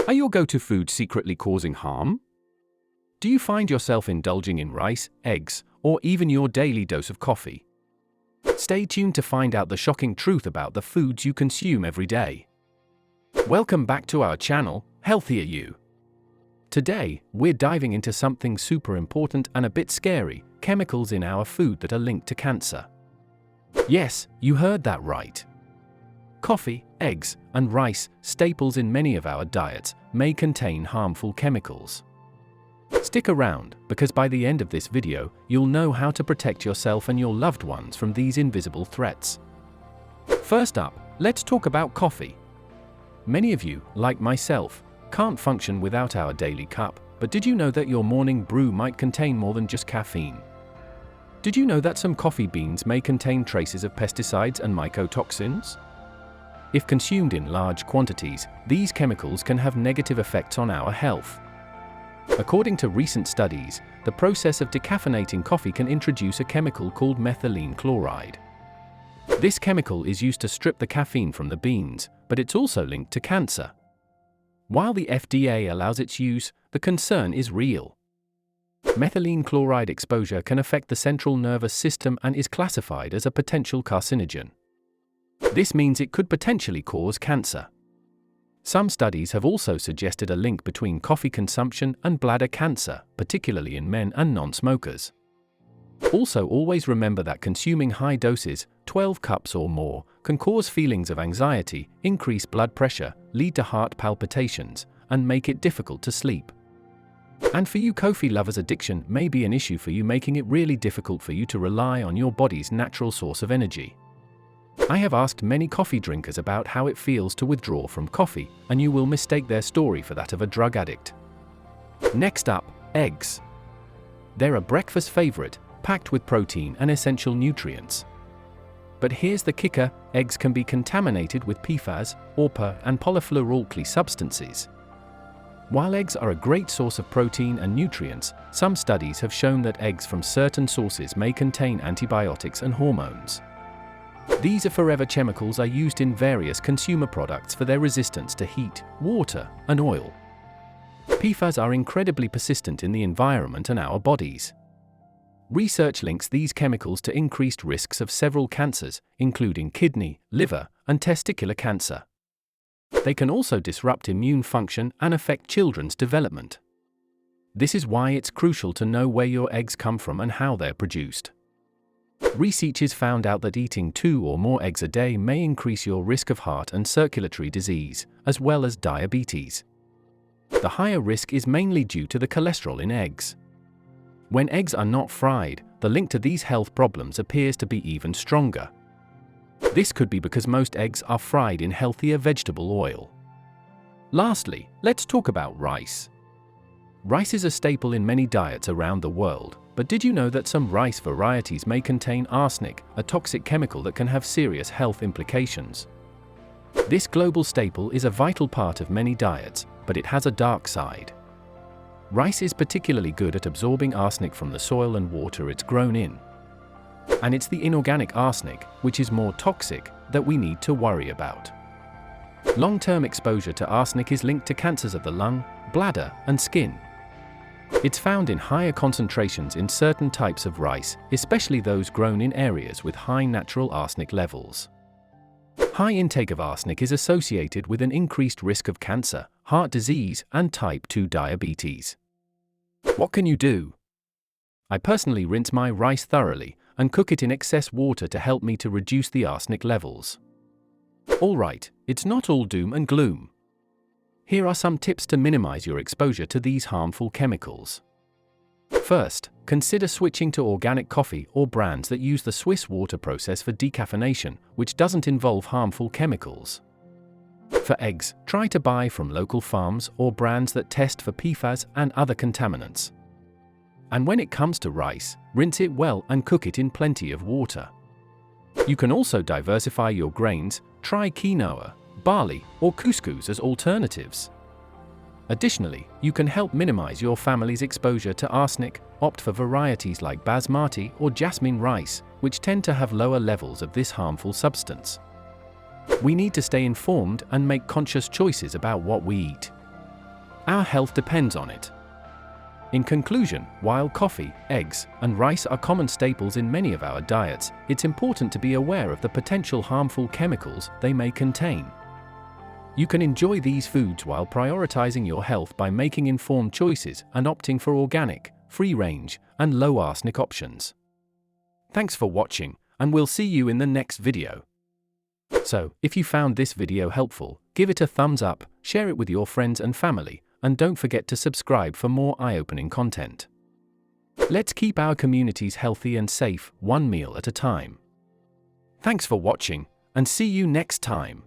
Are your go-to foods secretly causing harm? Do you find yourself indulging in rice, eggs, or even your daily dose of coffee? Stay tuned to find out the shocking truth about the foods you consume every day. Welcome back to our channel, Healthier You. Today, we're diving into something super important and a bit scary: chemicals in our food that are linked to cancer. Yes, you heard that right. Coffee, eggs, and rice, staples in many of our diets, may contain harmful chemicals. Stick around, because by the end of this video, you'll know how to protect yourself and your loved ones from these invisible threats. First up, let's talk about coffee. Many of you, like myself, can't function without our daily cup, but did you know that your morning brew might contain more than just caffeine? Did you know that some coffee beans may contain traces of pesticides and mycotoxins? If consumed in large quantities, these chemicals can have negative effects on our health. According to recent studies, the process of decaffeinating coffee can introduce a chemical called methylene chloride. This chemical is used to strip the caffeine from the beans, but it's also linked to cancer. While the FDA allows its use, the concern is real. Methylene chloride exposure can affect the central nervous system and is classified as a potential carcinogen. This means it could potentially cause cancer. Some studies have also suggested a link between coffee consumption and bladder cancer, particularly in men and non-smokers. Also, always remember that consuming high doses, 12 cups or more, can cause feelings of anxiety, increase blood pressure, lead to heart palpitations, and make it difficult to sleep. And for you coffee lovers, addiction may be an issue for you, making it really difficult for you to rely on your body's natural source of energy. I have asked many coffee drinkers about how it feels to withdraw from coffee, and you will mistake their story for that of a drug addict. Next up, eggs. They're a breakfast favorite, packed with protein and essential nutrients. But here's the kicker: eggs can be contaminated with PFAS, ORPA, and polyfluoroalkyl substances. While eggs are a great source of protein and nutrients, some studies have shown that eggs from certain sources may contain antibiotics and hormones. These forever chemicals are used in various consumer products for their resistance to heat, water, and oil. PFAS are incredibly persistent in the environment and our bodies. Research links these chemicals to increased risks of several cancers, including kidney, liver, and testicular cancer. They can also disrupt immune function and affect children's development. This is why it's crucial to know where your eggs come from and how they're produced. Researchers found out that eating 2 or more eggs a day may increase your risk of heart and circulatory disease, as well as diabetes. The higher risk is mainly due to the cholesterol in eggs. When eggs are not fried, the link to these health problems appears to be even stronger. This could be because most eggs are fried in healthier vegetable oil. Lastly, let's talk about rice. Rice is a staple in many diets around the world, but did you know that some rice varieties may contain arsenic, a toxic chemical that can have serious health implications? This global staple is a vital part of many diets, but it has a dark side. Rice is particularly good at absorbing arsenic from the soil and water it's grown in. And it's the inorganic arsenic, which is more toxic, that we need to worry about. Long-term exposure to arsenic is linked to cancers of the lung, bladder, and skin. It's found in higher concentrations in certain types of rice, especially those grown in areas with high natural arsenic levels. High intake of arsenic is associated with an increased risk of cancer, heart disease, and type 2 diabetes. What can you do? I personally rinse my rice thoroughly and cook it in excess water to help me to reduce the arsenic levels. Alright, it's not all doom and gloom. Here are some tips to minimize your exposure to these harmful chemicals. First, consider switching to organic coffee or brands that use the Swiss water process for decaffeination, which doesn't involve harmful chemicals. For eggs, try to buy from local farms or brands that test for PFAS and other contaminants. And when it comes to rice, rinse it well and cook it in plenty of water. You can also diversify your grains, try quinoa, barley, or couscous as alternatives. Additionally, you can help minimize your family's exposure to arsenic. Opt for varieties like basmati or jasmine rice, which tend to have lower levels of this harmful substance. We need to stay informed and make conscious choices about what we eat. Our health depends on it. In conclusion, while coffee, eggs, and rice are common staples in many of our diets, it's important to be aware of the potential harmful chemicals they may contain. You can enjoy these foods while prioritizing your health by making informed choices and opting for organic, free-range, and low-arsenic options. Thanks for watching, and we'll see you in the next video. So, if you found this video helpful, give it a thumbs up, share it with your friends and family, and don't forget to subscribe for more eye-opening content. Let's keep our communities healthy and safe, one meal at a time. Thanks for watching, and see you next time.